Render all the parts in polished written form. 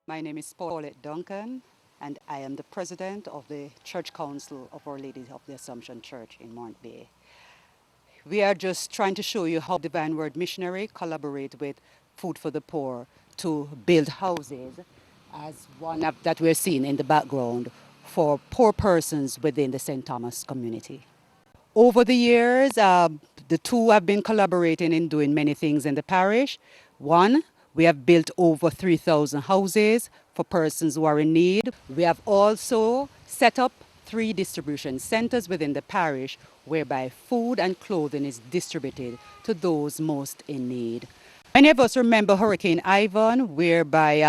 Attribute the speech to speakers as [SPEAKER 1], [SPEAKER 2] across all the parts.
[SPEAKER 1] My name is Paulette Duncan, and I am the president of the Church Council of Our Lady of the Assumption Church in Mount Bay. We are just trying to show you how Divine Word Missionary collaborate with Food for the Poor to build houses, as that we're seeing in the background, for poor persons within the St. Thomas community. Over the years, the two have been collaborating in doing many things in the parish. One, we have built over 3,000 houses for persons who are in need. We have also set up 3 distribution centers within the parish whereby food and clothing is distributed to those most in need. Many of us remember Hurricane Ivan, whereby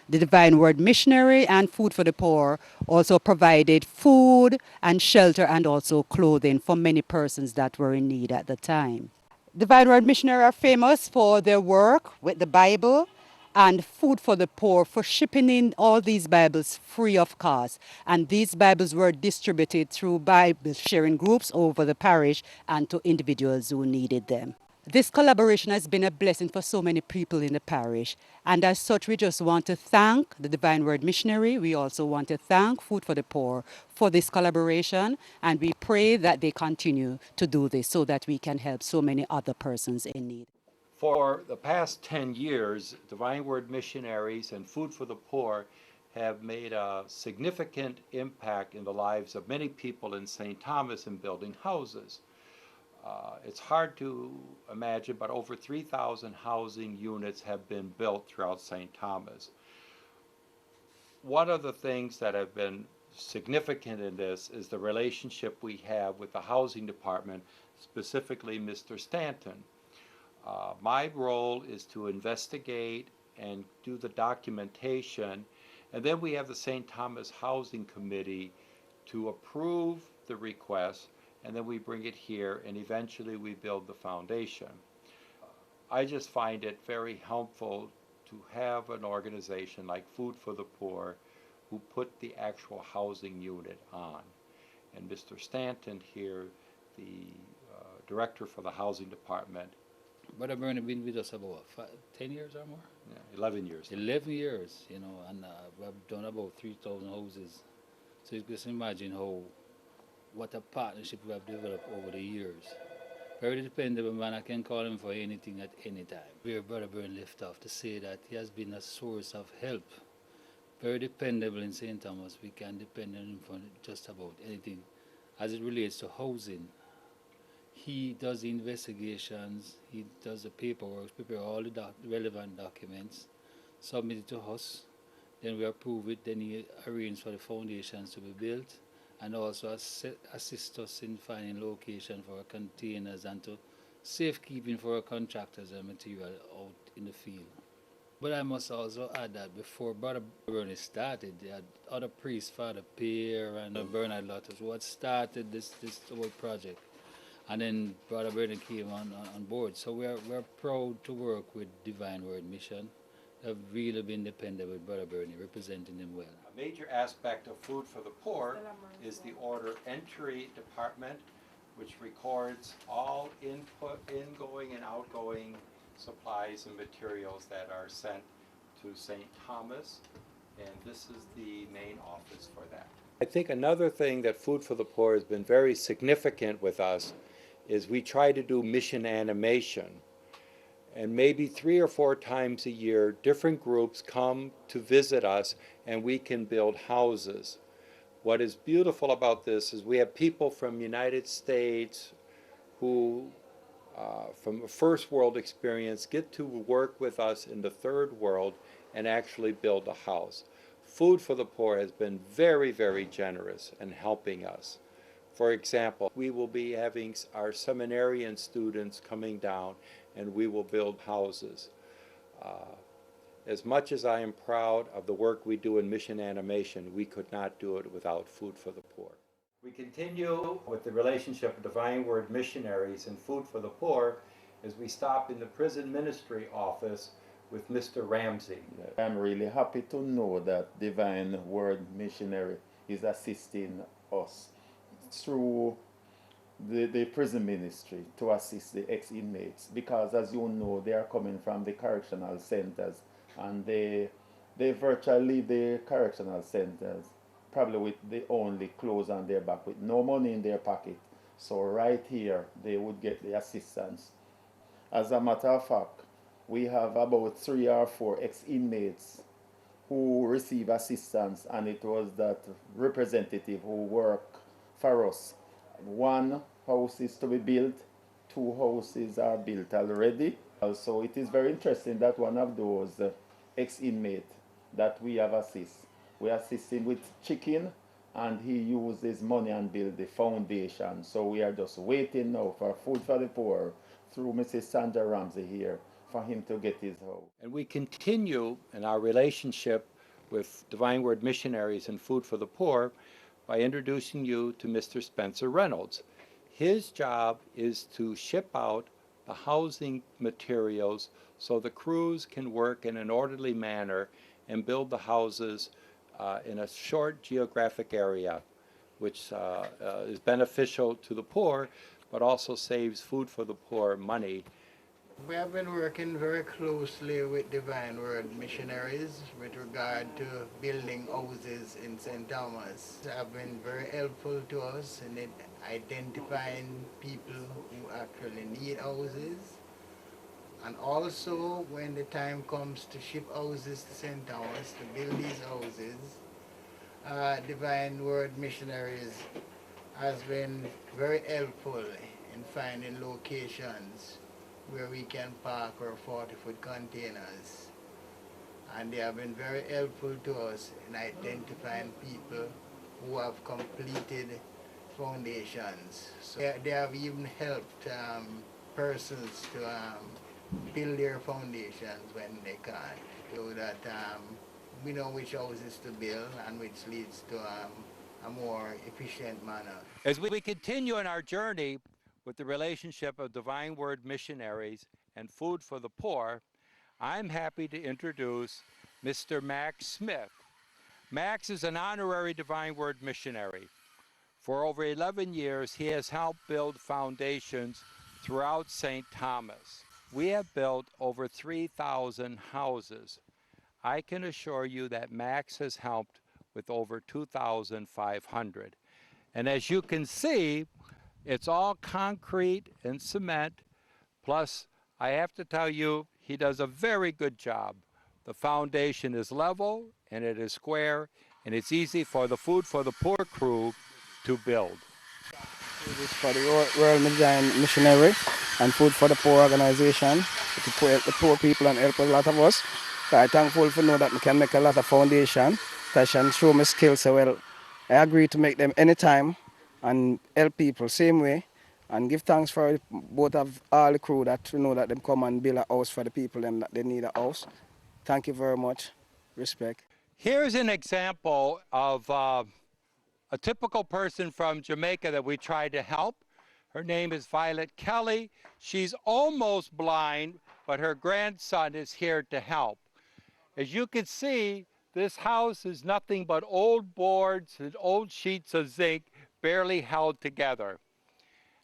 [SPEAKER 1] the Divine Word Missionary and Food for the Poor also provided food and shelter and also clothing for many persons that were in need at the time. Divine Word Missionary are famous for their work with the Bible, and Food for the Poor for shipping in all these Bibles free of cost. And these Bibles were distributed through Bible sharing groups over the parish and to individuals who needed them. This collaboration has been a blessing for so many people in the parish. And as such, we just want to thank the Divine Word Missionary. We also want to thank Food for the Poor for this collaboration. And we pray that they continue to do this so that we can help so many other persons in need.
[SPEAKER 2] For the past 10 years, Divine Word Missionaries and Food for the Poor have made a significant impact in the lives of many people in St. Thomas in building houses. It's hard to imagine, but over 3,000 housing units have been built throughout St. Thomas. One of the things that have been significant in this is the relationship we have with the housing department, specifically Mr. Stanton. My role is to investigate and do the documentation, and then we have the St. Thomas Housing Committee to approve the request, and then we bring it here, and eventually we build the foundation. I just find it very helpful to have an organization like Food for the Poor who put the actual housing unit on. And Mr. Stanton here, the director for the housing department.
[SPEAKER 3] Brother Bernie been with us about 10 years or more?
[SPEAKER 2] Yeah, 11 years.
[SPEAKER 3] 11 years, and we've done about 3,000 houses. So you can just imagine what a partnership we have developed over the years. Very dependable man, I can call him for anything at any time. Where Brother Bernie left off to say that he has been a source of help. Very dependable in St. Thomas. We can depend on him for just about anything as it relates to housing. He does the investigations, he does the paperwork, prepare all the relevant documents, submit it to us, then we approve it, then he arranges for the foundations to be built, and also assist us in finding location for our containers and to safekeeping for our contractors and material out in the field. But I must also add that before Brother Bernie started, they had other priests, Father Pierre and Bernard Lotus, who had started this whole project. And then Brother Bernie came on board. So we're proud to work with Divine Word Mission. They've really been dependent with Brother Bernie, representing them well.
[SPEAKER 2] A major aspect of Food for the Poor is the order entry department, which records all ingoing and outgoing supplies and materials that are sent to St. Thomas, and this is the main office for that. I think another thing that Food for the Poor has been very significant with us is we try to do mission animation. And maybe 3 or 4 times a year, different groups come to visit us and we can build houses. What is beautiful about this is we have people from the United States who, from a first world experience, get to work with us in the third world and actually build a house. Food for the Poor has been very, very generous in helping us. For example, we will be having our seminarian students coming down and we will build houses. As much as I am proud of the work we do in mission animation, we could not do it without Food for the Poor. We continue with the relationship of Divine Word Missionaries and Food for the Poor as we stop in the prison ministry office with Mr. Ramsey.
[SPEAKER 4] I'm really happy to know that Divine Word Missionary is assisting us through the prison ministry to assist the ex-inmates, because as you know, they are coming from the correctional centers and they They virtually leave the correctional centers, probably with the only clothes on their back, with no money in their pocket. So right here, they would get the assistance. As a matter of fact, we have about 3 or 4 ex-inmates who receive assistance, and it was that representative who work for us. One house is to be built, 2 houses are built already. So it is very interesting that one of those ex-inmate that we have we assist him with chicken, and he uses money and build the foundation. So we are just waiting now for Food for the Poor through Mrs. Sandra Ramsey here for him to get his house.
[SPEAKER 2] And we continue in our relationship with Divine Word Missionaries and Food for the Poor by introducing you to Mr. Spencer Reynolds. His job is to ship out the housing materials so the crews can work in an orderly manner and build the houses in a short geographic area, which is beneficial to the poor, but also saves Food for the Poor money.
[SPEAKER 5] We have been working very closely with Divine Word Missionaries with regard to building houses in St. Thomas. They have been very helpful to us in identifying people who actually need houses. And also, when the time comes to ship houses to St. Thomas, to build these houses, Divine Word Missionaries has been very helpful in finding locations where we can park our 40-foot containers. And they have been very helpful to us in identifying people who have completed foundations. So they have even helped persons to build their foundations when they can't, so that we know which houses to build and which leads to a more efficient manner.
[SPEAKER 2] As we continue in our journey with the relationship of Divine Word Missionaries and Food for the Poor, I'm happy to introduce Mr. Max Smith. Max is an honorary Divine Word missionary. For over 11 years, he has helped build foundations throughout St. Thomas. We have built over 3,000 houses. I can assure you that Max has helped with over 2,500. And as you can see, it's all concrete and cement. Plus, I have to tell you, he does a very good job. The foundation is level and it is square, and it's easy for the Food for the Poor crew to build.
[SPEAKER 6] This is for the World Missionary and Food for the Poor organization to help the poor people and help a lot of us. So I'm thankful to know that we can make a lot of foundation that can show my skills. So well, I agree to make them anytime and help people same way, and give thanks for both of all the crew that know that them come and build a house for the people them that they need a house. Thank you very much. Respect.
[SPEAKER 2] Here's an example of a typical person from Jamaica that we tried to help. Her name is Violet Kelly. She's almost blind, but her grandson is here to help. As you can see, this house is nothing but old boards and old sheets of zinc barely held together.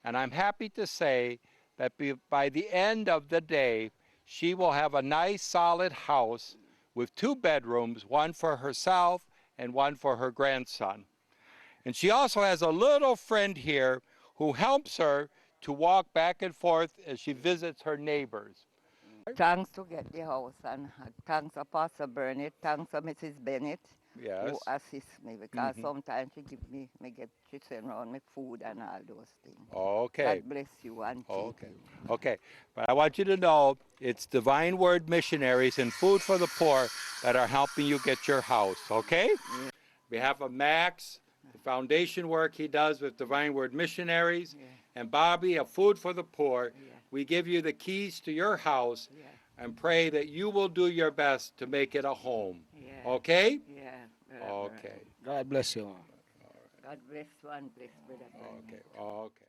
[SPEAKER 2] And I'm happy to say that by the end of the day, she will have a nice solid house with 2 bedrooms, one for herself and one for her grandson. And she also has a little friend here who helps her to walk back and forth as she visits her neighbors.
[SPEAKER 7] Thanks to get the house, and thanks to Pastor Burnett, thanks to Mrs. Bennett who
[SPEAKER 2] Yes.
[SPEAKER 7] assists me, because sometimes she get she send around me food and all those things.
[SPEAKER 2] Okay.
[SPEAKER 7] God bless you and keep
[SPEAKER 2] Okay.
[SPEAKER 7] you.
[SPEAKER 2] Okay. But I want you to know it's Divine Word Missionaries and Food for the Poor that are helping you get your house. Okay? On behalf of Max, the foundation work he does with Divine Word Missionaries, and Bobby of Food for the Poor, we give you the keys to your house and pray that you will do your best to make it a home. Okay?
[SPEAKER 7] Yeah.
[SPEAKER 2] Okay.
[SPEAKER 6] God bless you.
[SPEAKER 7] God bless you and bless Brother.
[SPEAKER 2] Okay. Okay.